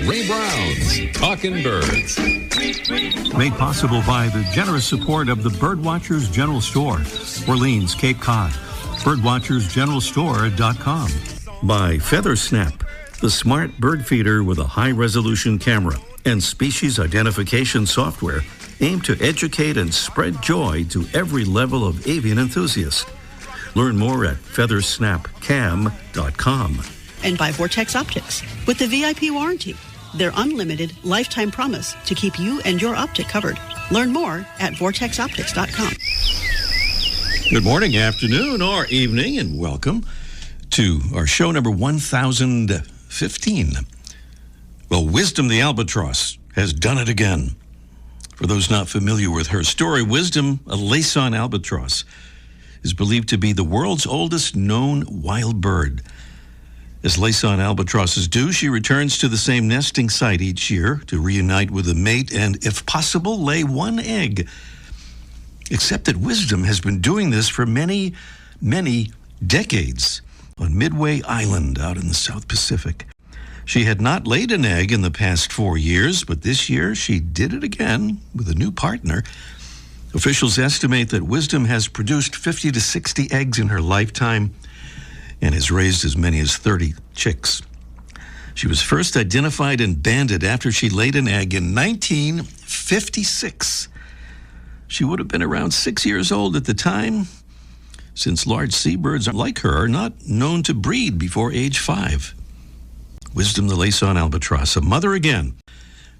Ray Brown's Talking Birds. Made possible by the generous support of the Birdwatchers General Store, Orleans, Cape Cod. Birdwatchersgeneralstore.com. By Feather Snap, the smart bird feeder with a high-resolution camera and species identification software aimed to educate and spread joy to every level of avian enthusiast. Learn more at feathersnapcam.com. And by Vortex Optics, with the VIP warranty, their unlimited lifetime promise to keep you and your optic covered. Learn more at vortexoptics.com. Good morning, afternoon, or evening, and welcome to our show number 1015. Well, Wisdom the Albatross has done it again. For those not familiar with her story, Wisdom, a Laysan albatross, is believed to be the world's oldest known wild bird. As Laysan albatrosses do, she returns to the same nesting site each year to reunite with a mate and, if possible, lay one egg. Except that Wisdom has been doing this for many, many decades on Midway Island out in the South Pacific. She had not laid an egg in the past 4 years, but this year she did it again with a new partner. Officials estimate that Wisdom has produced 50 to 60 eggs in her lifetime and has raised as many as 30 chicks. She was first identified and banded after she laid an egg in 1956. She would have been around 6 years old at the time, since large seabirds like her are not known to breed before age 5. Wisdom the Laysan albatross, a mother again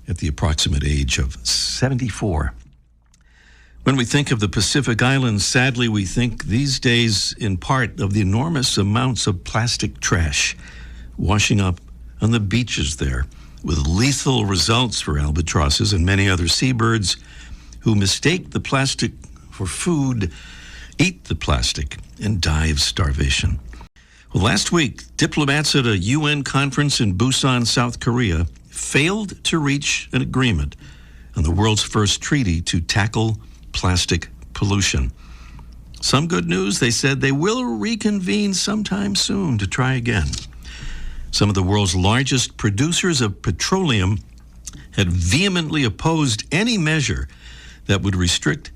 at the approximate age of 74. When we think of the Pacific Islands, sadly, we think these days in part of the enormous amounts of plastic trash washing up on the beaches there, with lethal results for albatrosses and many other seabirds who mistake the plastic for food, eat the plastic, and die of starvation. Well, last week, diplomats at a UN conference in Busan, South Korea, failed to reach an agreement on the world's first treaty to tackle plastic pollution. Some good news, they said they will reconvene sometime soon to try again. Some of the world's largest producers of petroleum had vehemently opposed any measure that would restrict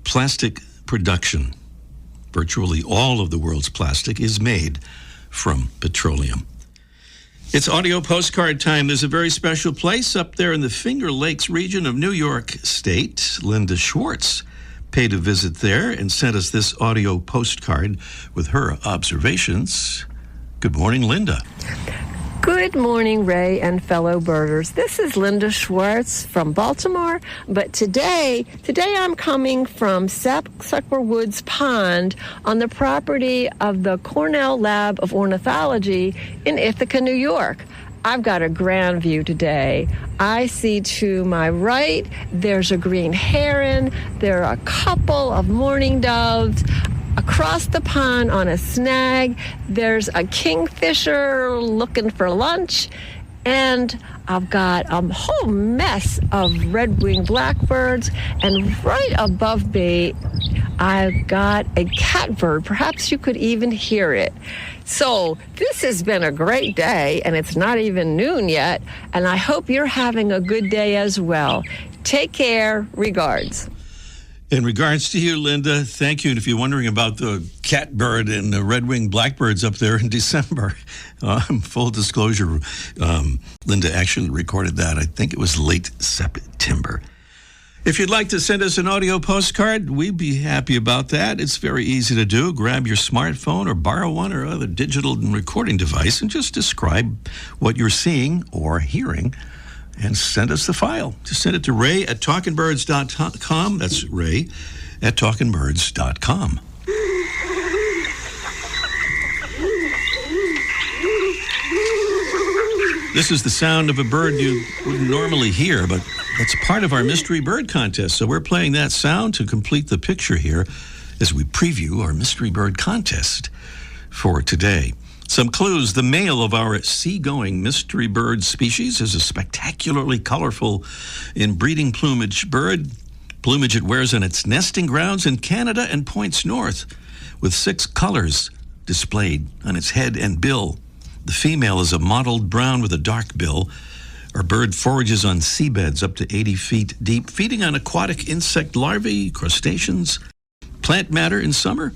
plastic production. Virtually all of the world's plastic is made from petroleum. It's audio postcard time. There's a very special place up there in the Finger Lakes region of New York State. Linda Schwartz paid a visit there and sent us this audio postcard with her observations. Good morning, Linda. Good morning, Ray and fellow birders. This is Linda Schwartz from Baltimore, but today I'm coming from Sucker Woods Pond on the property of the Cornell Lab of Ornithology in Ithaca, New York. I've got a grand view today. I see to my right, there's a green heron, there are a couple of mourning doves. Across the pond on a snag, there's a kingfisher looking for lunch, and I've got a whole mess of red-winged blackbirds, and right above me, I've got a catbird. Perhaps you could even hear it. So this has been a great day, and it's not even noon yet, and I hope you're having a good day as well. Take care. Regards. In regards to you, Linda, thank you. And if you're wondering about the catbird and the red-winged blackbirds up there in December, full disclosure, Linda actually recorded that. I think it was late September. If you'd like to send us an audio postcard, we'd be happy about that. It's very easy to do. Grab your smartphone or borrow one or other digital recording device and just describe what you're seeing or hearing and send us the file. Just send it to ray@talkingbirds.com. That's ray@talkingbirds.com. This is the sound of a bird you wouldn't normally hear, but that's part of our mystery bird contest. So we're playing that sound to complete the picture here as we preview our mystery bird contest for today. Some clues. The male of our seagoing mystery bird species is a spectacularly colorful inbreeding plumage bird. Plumage it wears on its nesting grounds in Canada and points north, with 6 colors displayed on its head and bill. The female is a mottled brown with a dark bill. Our bird forages on seabeds up to 80 feet deep, feeding on aquatic insect larvae, crustaceans, plant matter in summer,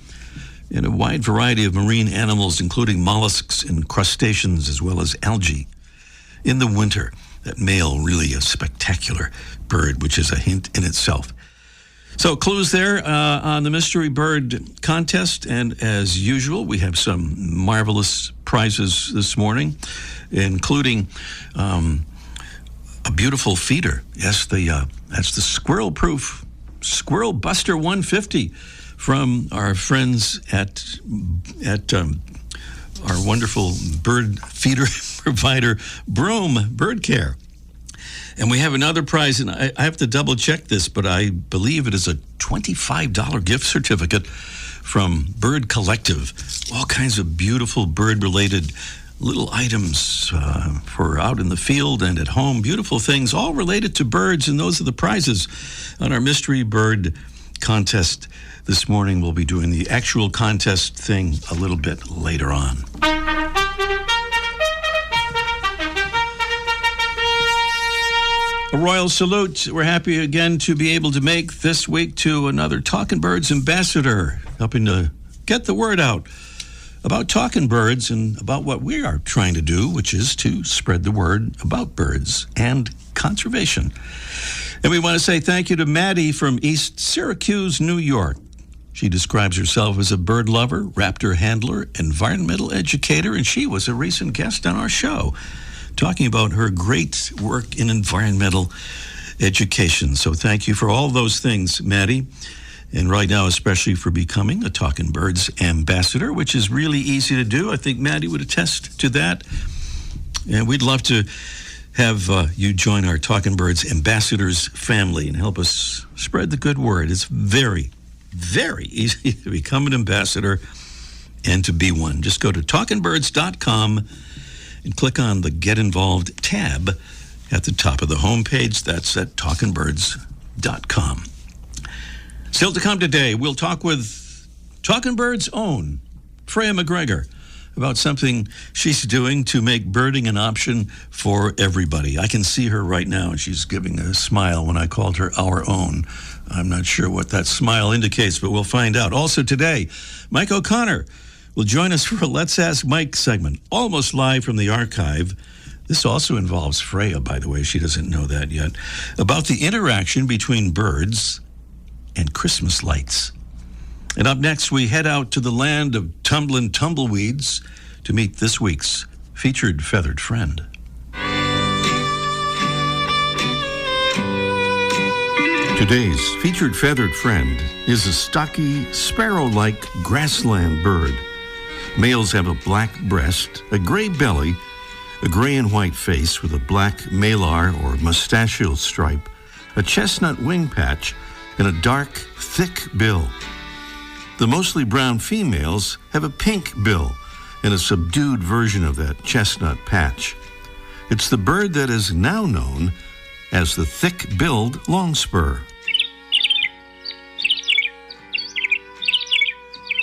and a wide variety of marine animals, including mollusks and crustaceans, as well as algae. In the winter, that male really a spectacular bird, which is a hint in itself. So clues there on the Mystery Bird Contest, and as usual, we have some marvelous prizes this morning, including a beautiful feeder. Yes, that's the squirrel-proof Squirrel Buster 150 from our friends at our wonderful bird feeder provider, Broome Bird Care. And we have another prize, and I have to double check this, but I believe it is a $25 gift certificate from Bird Collective. All kinds of beautiful bird-related little items for out in the field and at home. Beautiful things, all related to birds, and those are the prizes on our Mystery Bird Contest. This morning we'll be doing the actual contest thing a little bit later on. A royal salute. We're happy again to be able to make this week to another Talking Birds ambassador, helping to get the word out about talking birds and about what we are trying to do, which is to spread the word about birds and conservation. And we want to say thank you to Maddie from East Syracuse, New York. She describes herself as a bird lover, raptor handler, environmental educator, and she was a recent guest on our show, talking about her great work in environmental education. So thank you for all those things, Maddie. And right now, especially for becoming a Talking Birds ambassador, which is really easy to do. I think Maddie would attest to that. And we'd love to have you join our Talking Birds ambassadors family and help us spread the good word. It's very, very easy to become an ambassador and to be one. Just go to talkingbirds.com and click on the Get Involved tab at the top of the homepage. That's at talkingbirds.com. Still to come today, we'll talk with Talking Birds' own Freya McGregor about something she's doing to make birding an option for everybody. I can see her right now, and she's giving a smile when I called her our own. I'm not sure what that smile indicates, but we'll find out. Also today, Mike O'Connor will join us for a Let's Ask Mike segment, almost live from the archive. This also involves Freya, by the way. She doesn't know that yet. About the interaction between birds and Christmas lights. And up next, we head out to the land of tumblin' tumbleweeds to meet this week's featured feathered friend. Today's featured feathered friend is a stocky, sparrow-like grassland bird. Males have a black breast, a gray belly, a gray and white face with a black malar or mustachioed stripe, a chestnut wing patch, and a dark, thick bill. The mostly brown females have a pink bill and a subdued version of that chestnut patch. It's the bird that is now known as the thick-billed longspur.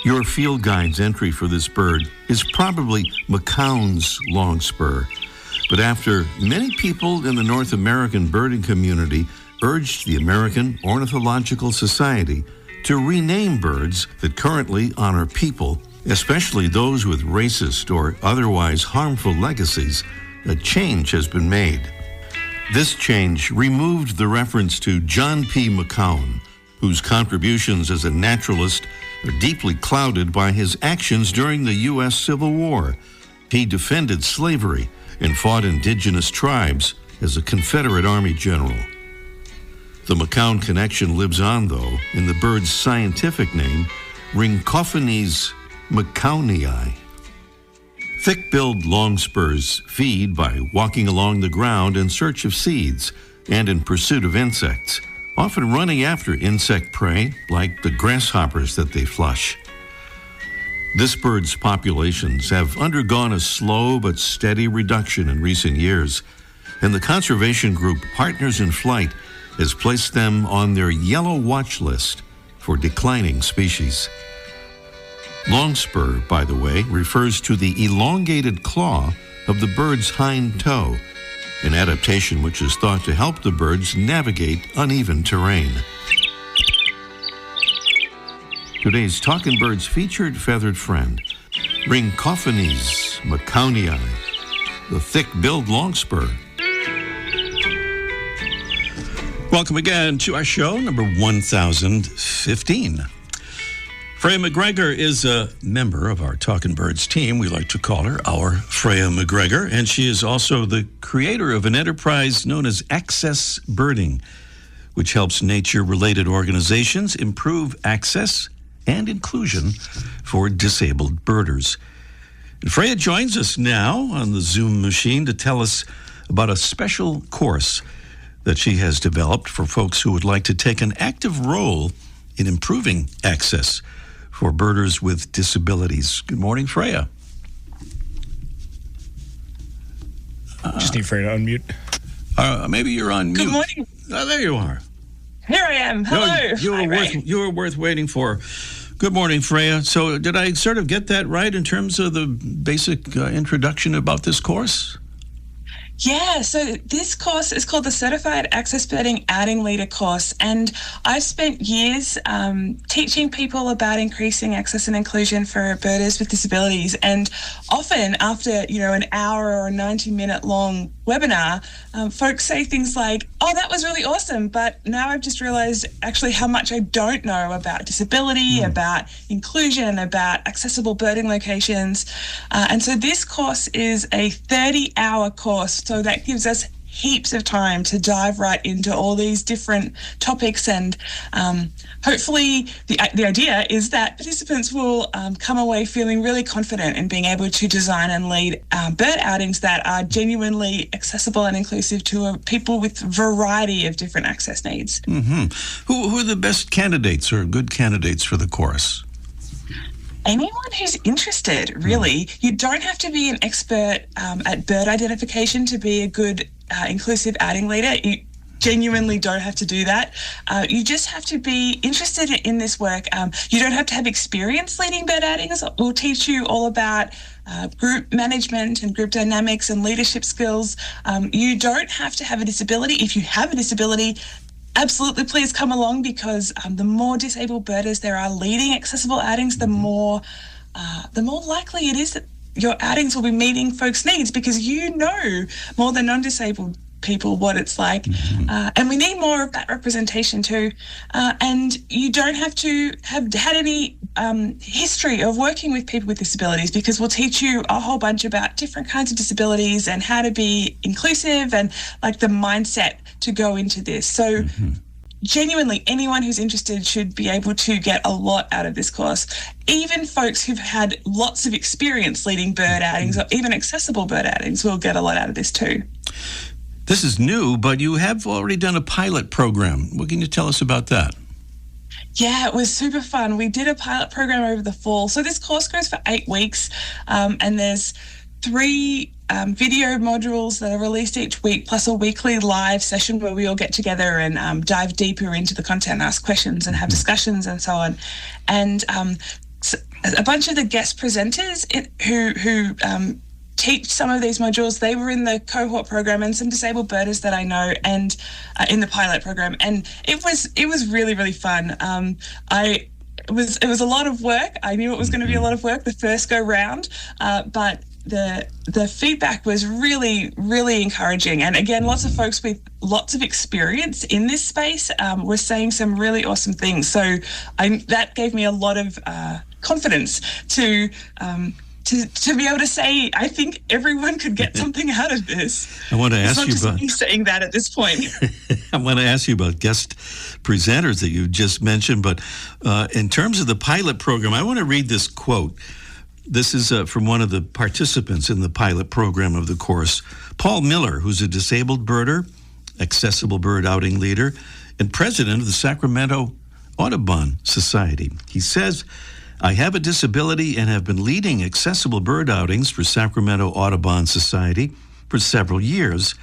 Your field guide's entry for this bird is probably McCown's longspur, but after many people in the North American birding community urged the American Ornithological Society to rename birds that currently honor people, especially those with racist or otherwise harmful legacies, a change has been made. This change removed the reference to John P. McCown, whose contributions as a naturalist are deeply clouded by his actions during the U.S. Civil War. He defended slavery and fought indigenous tribes as a Confederate Army general. The McCown connection lives on, though, in the bird's scientific name, Rhynchophanes mccownii. Thick-billed longspurs feed by walking along the ground in search of seeds and in pursuit of insects, often running after insect prey like the grasshoppers that they flush. This bird's populations have undergone a slow but steady reduction in recent years, and the conservation group Partners in Flight has placed them on their yellow watch list for declining species. Longspur, by the way, refers to the elongated claw of the bird's hind toe, an adaptation which is thought to help the birds navigate uneven terrain. Today's Talkin' Birds featured feathered friend, Ringcophanes macownii, the thick-billed longspur. Welcome again to our show, number 1015. Freya McGregor is a member of our Talkin' Birds team. We like to call her our Freya McGregor, and she is also the creator of an enterprise known as Access Birding, which helps nature-related organizations improve access and inclusion for disabled birders. And Freya joins us now on the Zoom machine to tell us about a special course that she has developed for folks who would like to take an active role in improving access for birders with disabilities. Good morning, Freya. Just need Freya to unmute. Maybe you're on mute. Good morning. Oh, there you are. Here I am. Hello. No, you were worth waiting for. Good morning, Freya. So did I sort of get that right in terms of the basic introduction about this course? Yeah, so this course is called the Certified Access Birding Outing Leader course, and I've spent years teaching people about increasing access and inclusion for birders with disabilities, and often after, an hour or a 90-minute long webinar, folks say things like, oh, that was really awesome, but now I've just realized actually how much I don't know about disability, about inclusion, about accessible birding locations. And so this course is a 30-hour course, so that gives us heaps of time to dive right into all these different topics, and hopefully the idea is that participants will come away feeling really confident in being able to design and lead bird outings that are genuinely accessible and inclusive to people with a variety of different access needs. Mm-hmm. Who are the best candidates or good candidates for the course? Anyone who's interested, really. You don't have to be an expert at bird identification to be a good inclusive outing leader. You genuinely don't have to do that. You just have to be interested in this work. You don't have to have experience leading bird outings. We'll teach you all about group management and group dynamics and leadership skills. You don't have to have a disability. If you have a disability, absolutely, please come along, because the more disabled birders there are leading accessible outings, the more likely it is that your outings will be meeting folks' needs, because you know more than non-disabled people what it's like. And we need more of that representation too. And you don't have to have had any history of working with people with disabilities, because we'll teach you a whole bunch about different kinds of disabilities and how to be inclusive and like the mindset to go into this. So genuinely, anyone who's interested should be able to get a lot out of this course. Even folks who've had lots of experience leading bird outings or even accessible bird outings will get a lot out of this too. This is new, but you have already done a pilot program. What can you tell us about that? Yeah, it was super fun. We did a pilot program over the fall. So this course goes for 8 weeks, and there's 3 video modules that are released each week, plus a weekly live session where we all get together and dive deeper into the content, ask questions and have discussions and so on. And a bunch of the guest presenters who teach some of these modules, they were in the cohort program, and some disabled birders that I know, and in the pilot program. And it was really, really fun. It was a lot of work. I knew it was going to be a lot of work the first go round, but the feedback was really, really encouraging. And again, lots of folks with lots of experience in this space were saying some really awesome things. So that gave me a lot of confidence to be able to say, I think everyone could get something out of this. I want to ask you about me saying that at this point. I want to ask you about guest presenters that you just mentioned, but in terms of the pilot program, I want to read this quote. This is from one of the participants in the pilot program of the course, Paul Miller, who's a disabled birder, accessible bird outing leader, and president of the Sacramento Audubon Society. He says, I have a disability and have been leading accessible bird outings for Sacramento Audubon Society for several years.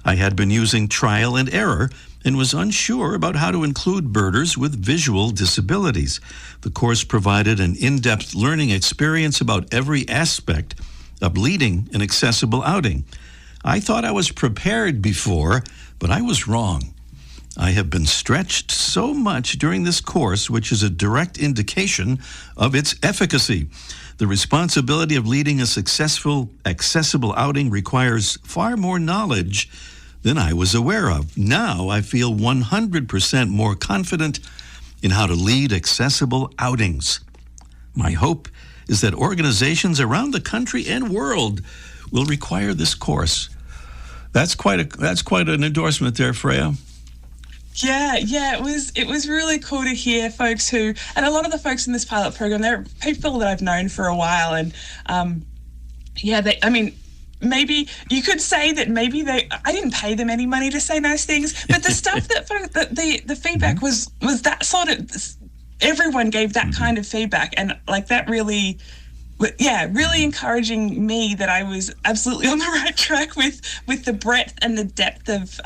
I had been using trial and error and was unsure about how to include birders with visual disabilities. The course provided an in-depth learning experience about every aspect of leading an accessible outing. I thought I was prepared before, but I was wrong. I have been stretched so much during this course, which is a direct indication of its efficacy. The responsibility of leading a successful, accessible outing requires far more knowledge than I was aware of. Now I feel 100% more confident in how to lead accessible outings. My hope is that organizations around the country and world will require this course. That's quite an endorsement there, Freya. Yeah, it was really cool to hear folks who, and a lot of the folks in this pilot program, they're people that I've known for a while, and maybe you could say that I didn't pay them any money to say nice things, but the stuff the feedback was that sort of, everyone gave that kind of feedback, and like that really encouraging me that I was absolutely on the right track with the breadth and the depth of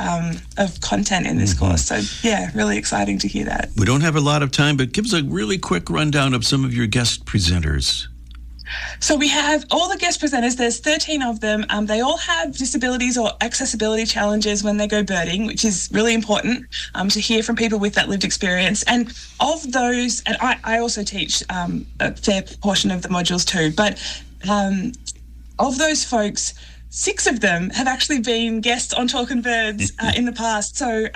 content in this course. So yeah, really exciting to hear that. We don't have a lot of time, but give us a really quick rundown of some of your guest presenters. So we have all the guest presenters. There's 13 of them. They all have disabilities or accessibility challenges when they go birding, which is really important to hear from people with that lived experience. And of those, and I also teach a fair portion of the modules too, but of those folks, 6 of them have actually been guests on Talkin' Birds in the past. So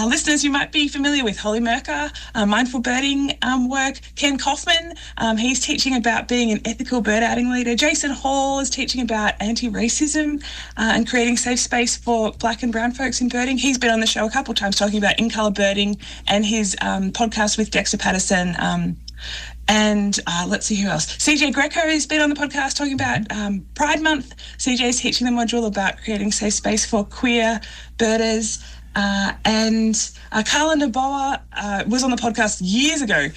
listeners, you might be familiar with Holly Merker, mindful birding work. Ken Kaufman, he's teaching about being an ethical bird outing leader. Jason Hall is teaching about anti-racism and creating safe space for Black and brown folks in birding. He's been on the show a couple of times talking about in-colour birding and his podcast with Dexter Patterson. And let's see who else. CJ Greco has been on the podcast talking about Pride Month. CJ's teaching the module about creating safe space for queer birders. And Carla Naboa was on the podcast years ago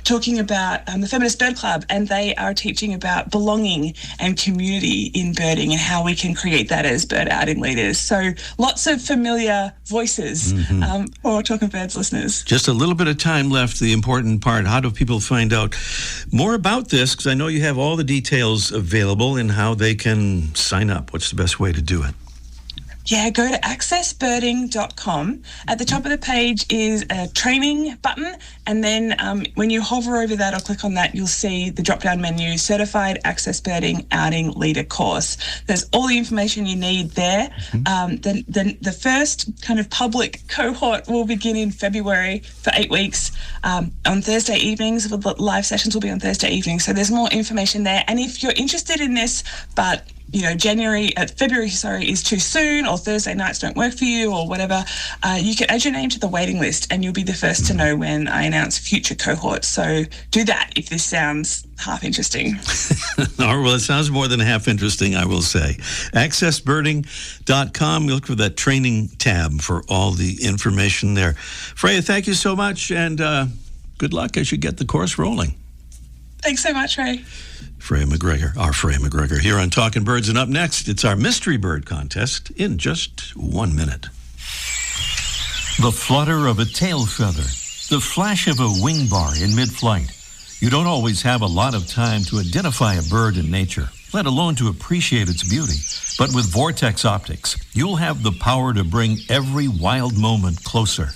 talking about the Feminist Bird Club, and they are teaching about belonging and community in birding and how we can create that as bird outing leaders. So lots of familiar voices for Talking Birds listeners. Just a little bit of time left. The important part, how do people find out more about this? Because I know you have all the details available and how they can sign up. What's the best way to do it? Yeah, go to accessbirding.com. At the top of the page is a training button, and then when you hover over that or click on that, you'll see the drop-down menu, Certified Access Birding Outing Leader Course. There's all the information you need there. Then the first kind of public cohort will begin in February for 8 weeks on Thursday evenings. The live sessions will be on Thursday evenings, so there's more information there. And if you're interested in this, but February is too soon, or Thursday nights don't work for you, or whatever, you can add your name to the waiting list and you'll be the first to know when I announce future cohorts. So do that if this sounds half interesting. Well, it sounds more than half interesting, I will say. Accessbirding.com. You look for that training tab for all the information there. Freya, thank you so much, and good luck as you get the course rolling. Thanks so much, Ray. Freya McGregor here on Talkin' Birds. And up next, it's our Mystery Bird Contest in just 1 minute. The flutter of a tail feather, the flash of a wing bar in mid-flight. You don't always have a lot of time to identify a bird in nature, let alone to appreciate its beauty. But with Vortex Optics, you'll have the power to bring every wild moment closer.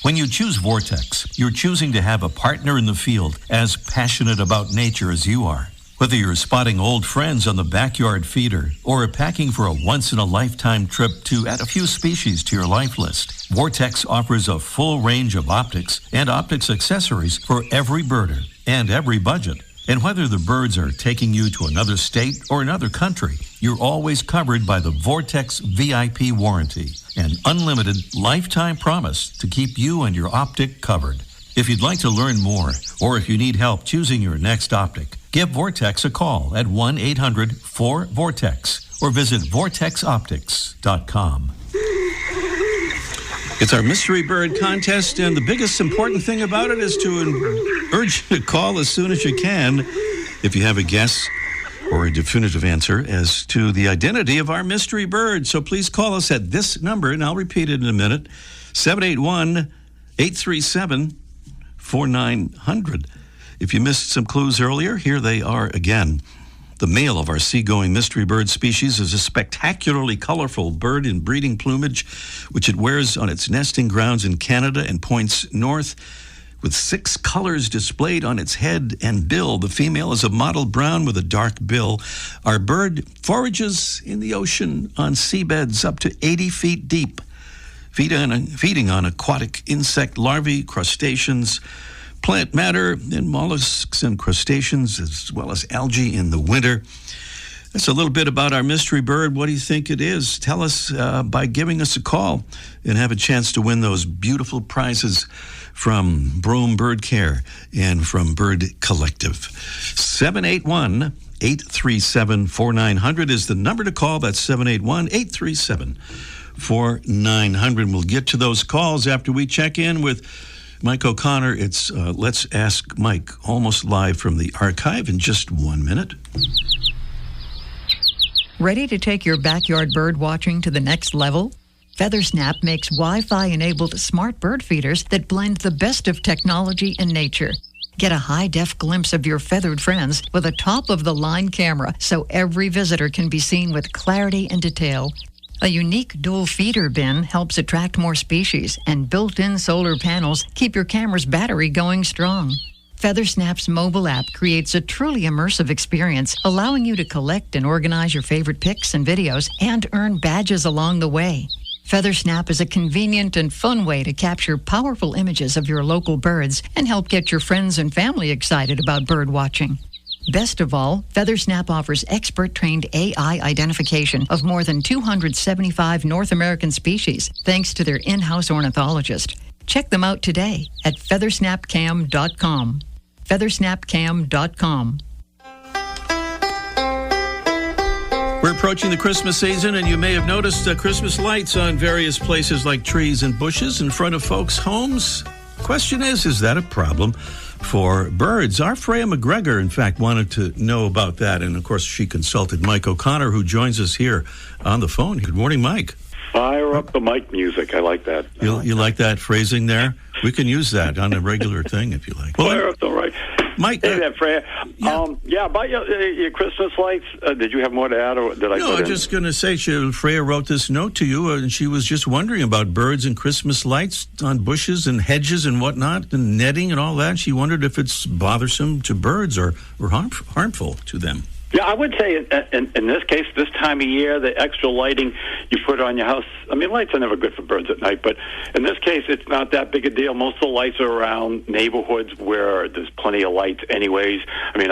When you choose Vortex, you're choosing to have a partner in the field as passionate about nature as you are. Whether you're spotting old friends on the backyard feeder or packing for a once-in-a-lifetime trip to add a few species to your life list, Vortex offers a full range of optics and optics accessories for every birder and every budget. And whether the birds are taking you to another state or another country, you're always covered by the Vortex VIP warranty, an unlimited lifetime promise to keep you and your optic covered. If you'd like to learn more, or if you need help choosing your next optic, give Vortex a call at 1-800-4VORTEX or visit vortexoptics.com. It's our Mystery Bird Contest, and the biggest important thing about it is to urge you to call as soon as you can if you have a guess or a definitive answer as to the identity of our mystery bird. So please call us at this number, and I'll repeat it in a minute, 781-837-4900. If you missed some clues earlier, here they are again. The male of our seagoing mystery bird species is a spectacularly colorful bird in breeding plumage, which it wears on its nesting grounds in Canada and points north. With 6 colors displayed on its head and bill, the female is a mottled brown with a dark bill. Our bird forages in the ocean on seabeds up to 80 feet deep, feeding on aquatic insect larvae, crustaceans, plant matter, and mollusks and crustaceans, as well as algae in the winter. That's a little bit about our mystery bird. What do you think it is? Tell us by giving us a call and have a chance to win those beautiful prizes from Brome Bird Care and from Bird Collective. 781-837-4900 is the number to call. That's 781-837-4900. We'll get to those calls after we check in with Mike O'Connor. It's Let's Ask Mike, almost live from the archive in just 1 minute. Ready to take your backyard bird watching to the next level? FeatherSnap makes Wi-Fi-enabled smart bird feeders that blend the best of technology and nature. Get a high-def glimpse of your feathered friends with a top-of-the-line camera so every visitor can be seen with clarity and detail. A unique dual feeder bin helps attract more species, and built-in solar panels keep your camera's battery going strong. FeatherSnap's mobile app creates a truly immersive experience, allowing you to collect and organize your favorite pics and videos and earn badges along the way. FeatherSnap is a convenient and fun way to capture powerful images of your local birds and help get your friends and family excited about bird watching. Best of all, FeatherSnap offers expert-trained AI identification of more than 275 North American species, thanks to their in-house ornithologist. Check them out today at feathersnapcam.com. feathersnapcam.com. We're approaching the Christmas season, and you may have noticed Christmas lights on various places like trees and bushes in front of folks' homes. Question is that a problem for birds? Our Freya McGregor, in fact, wanted to know about that, and of course she consulted Mike O'Connor, who joins us here on the phone. Good morning, Mike. Fire up the mic music. I like that. You like that phrasing there? We can use that on a regular thing if you like. Well, fire up the right. Mike. Hey there, Freya. About your Christmas lights, did you have more to add, or did I? No, I'm just going to say, Freya wrote this note to you, and she was just wondering about birds and Christmas lights on bushes and hedges and whatnot, and netting and all that. She wondered if it's bothersome to birds or harmful to them. Yeah, I would say in this case, this time of year, the extra lighting you put on your house, I mean, lights are never good for birds at night, but in this case, it's not that big a deal. Most of the lights are around neighborhoods where there's plenty of lights anyways. I mean,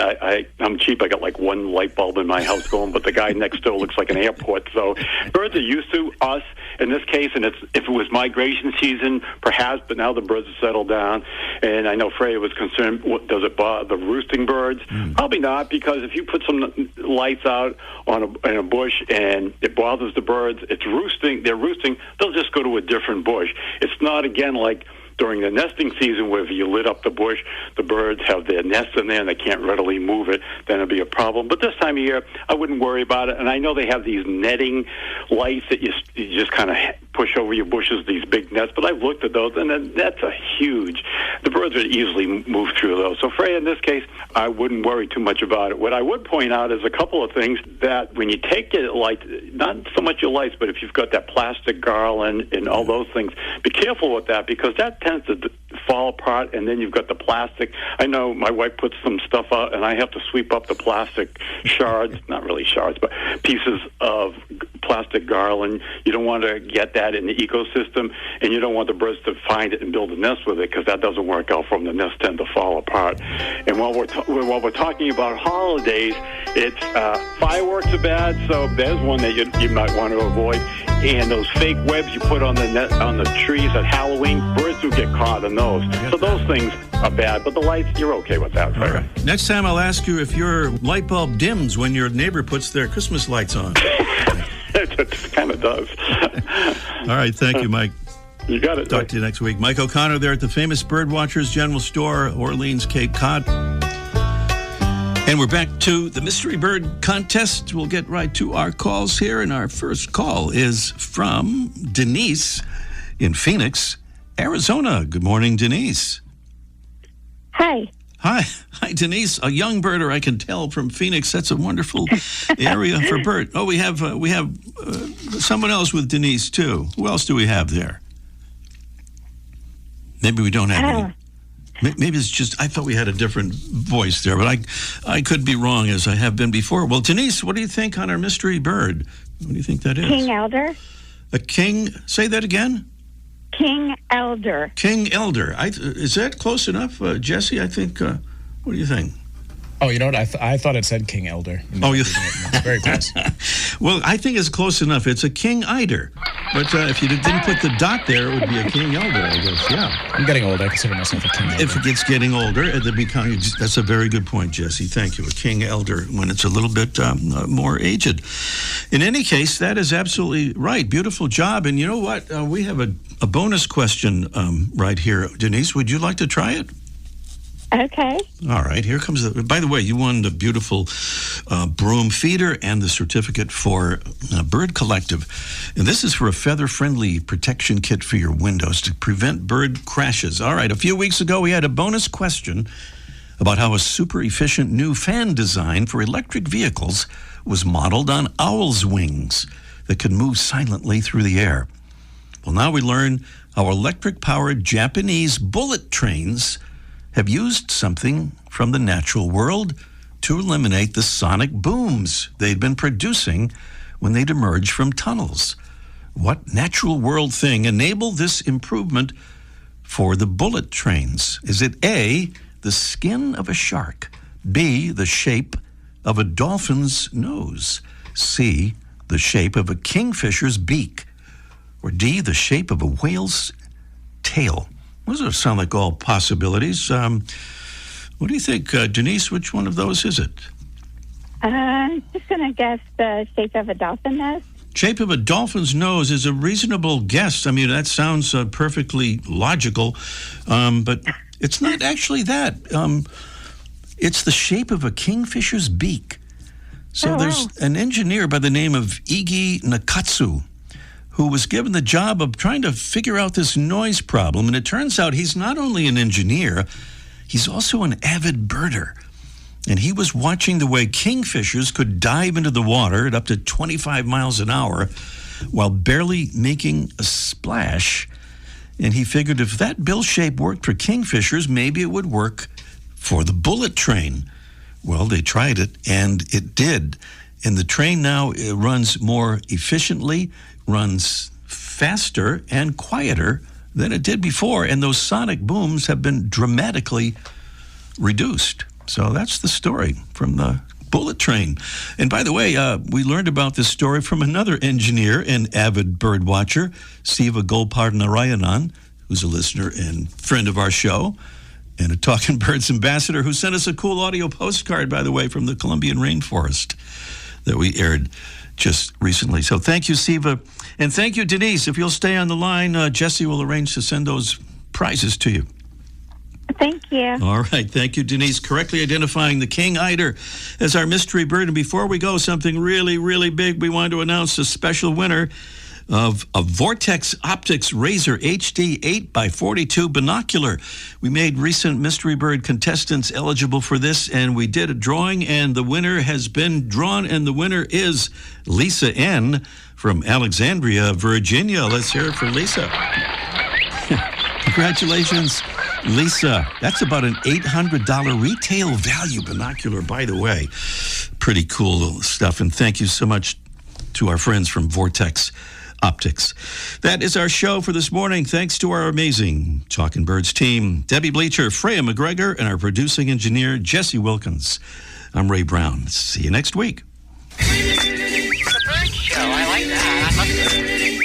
I'm cheap. I got like one light bulb in my house going, but the guy next door looks like an airport. So birds are used to us in this case, and if it was migration season, perhaps, but now the birds have settled down. And I know Freya was concerned, does it bother the roosting birds? Probably not, because if you put some lights out in a bush and it bothers the birds, they're roosting, they'll just go to a different bush. It's not, again, like during the nesting season where if you lit up the bush, the birds have their nests in there and they can't readily move it, then it'll be a problem. But this time of year, I wouldn't worry about it. And I know they have these netting lights that you just kind of push over your bushes, these big nets, but I've looked at those, and that's the birds would easily move through those. So Freya, in this case, I wouldn't worry too much about it. What I would point out is a couple of things that when you take your light, not so much your lights, but if you've got that plastic garland and all those things, be careful with that, because that tends to fall apart, and then you've got the plastic. I know my wife puts some stuff out, and I have to sweep up the plastic shards, not really shards, but pieces of plastic garland. You don't want to get that in the ecosystem, and you don't want the birds to find it and build a nest with it, because that doesn't work out for them. The nests tend to fall apart. And while we're talking about holidays, it's fireworks are bad, so there's one that you might want to avoid. And those fake webs you put on the trees at Halloween, birds do get caught in those. So those things are bad, but the lights, you're okay with that. All right. Next time I'll ask you if your light bulb dims when your neighbor puts their Christmas lights on. It kind of does. All right, thank you, Mike. You got it. Talk to you next week. Mike O'Connor there at the famous Birdwatchers General Store, Orleans, Cape Cod. And we're back to the Mystery Bird Contest. We'll get right to our calls here. And our first call is from Denise in Phoenix, Arizona. Good morning, Denise. Hi. Hi, Denise. A young birder, I can tell from Phoenix. That's a wonderful area for bird. Oh, we have someone else with Denise too. Who else do we have there? Maybe we don't have any. Maybe it's just I thought we had a different voice there, but I could be wrong as I have been before. Well, Denise, what do you think on our mystery bird? What do you think that is? King elder. A king. Say that again. King elder. King elder. Is that close enough, Jesse? I think. What do you think? Oh, you know what? I thought it said king elder. Oh, you. It's very close. Well, I think it's close enough. It's a king eider. But if you didn't put the dot there, it would be a king elder, I guess. Yeah. I'm getting old. I consider myself a king elder. If it gets getting older, that's a very good point, Jesse. Thank you. A king elder when it's a little bit more aged. In any case, that is absolutely right. Beautiful job. And you know what? We have a bonus question right here. Denise, would you like to try it? Okay. All right, here comes by the way, you won the beautiful broom feeder and the certificate for Bird Collective. And this is for a feather-friendly protection kit for your windows to prevent bird crashes. All right, a few weeks ago, we had a bonus question about how a super efficient new fan design for electric vehicles was modeled on owl's wings that could move silently through the air. Well, now we learn how electric-powered Japanese bullet trains have used something from the natural world to eliminate the sonic booms they'd been producing when they'd emerged from tunnels. What natural world thing enabled this improvement for the bullet trains? Is it A, the skin of a shark, B, the shape of a dolphin's nose, C, the shape of a kingfisher's beak, or D, the shape of a whale's tail? Those sound like all possibilities. What do you think, Denise? Which one of those is it? I'm just going to guess the shape of a dolphin nose. Shape of a dolphin's nose is a reasonable guess. I mean, that sounds perfectly logical, but it's not actually that. It's the shape of a kingfisher's beak. So there's an engineer by the name of Igi Nakatsu who was given the job of trying to figure out this noise problem. And it turns out he's not only an engineer, he's also an avid birder. And he was watching the way kingfishers could dive into the water at up to 25 miles an hour while barely making a splash. And he figured if that bill shape worked for kingfishers, maybe it would work for the bullet train. Well, they tried it, and it did. And the train now runs more efficiently, runs faster and quieter than it did before, and those sonic booms have been dramatically reduced. So that's the story from the bullet train. And by the way, we learned about this story from another engineer and avid bird watcher, Siva Golparnarayanan, who's a listener and friend of our show, and a Talking Birds ambassador who sent us a cool audio postcard, by the way, from the Colombian rainforest that we aired just recently. So thank you, Siva. And thank you, Denise. If you'll stay on the line, Jesse will arrange to send those prizes to you. Thank you. All right. Thank you, Denise. Correctly identifying the king eider as our mystery bird. And before we go, something really, really big. We want to announce a special winner of a Vortex Optics Razor HD 8x42 binocular. We made recent mystery bird contestants eligible for this, and we did a drawing, and the winner has been drawn, and the winner is Lisa N. from Alexandria, Virginia. Let's hear it for Lisa. Congratulations, Lisa. That's about an $800 retail value binocular, by the way. Pretty cool stuff, and thank you so much to our friends from Vortex Optics. That is our show for this morning. Thanks to our amazing Talking Birds team, Debbie Bleacher, Freya McGregor, and our producing engineer, Jesse Wilkins. I'm Ray Brown. See you next week. The Bird Show. I like that. I love it.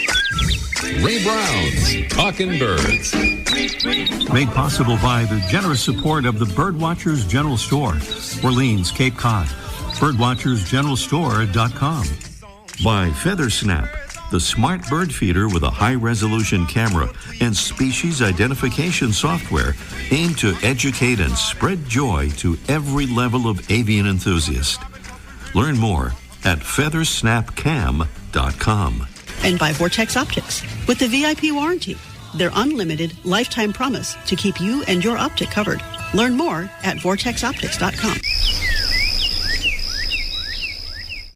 Ray Brown's Talking Birds. Made possible by the generous support of the Birdwatchers General Store, Orleans, Cape Cod. Birdwatchersgeneralstore.com. By Feather Snap, the smart bird feeder with a high-resolution camera and species identification software aimed to educate and spread joy to every level of avian enthusiast. Learn more at feathersnapcam.com. And by Vortex Optics with the VIP warranty, their unlimited lifetime promise to keep you and your optic covered. Learn more at vortexoptics.com.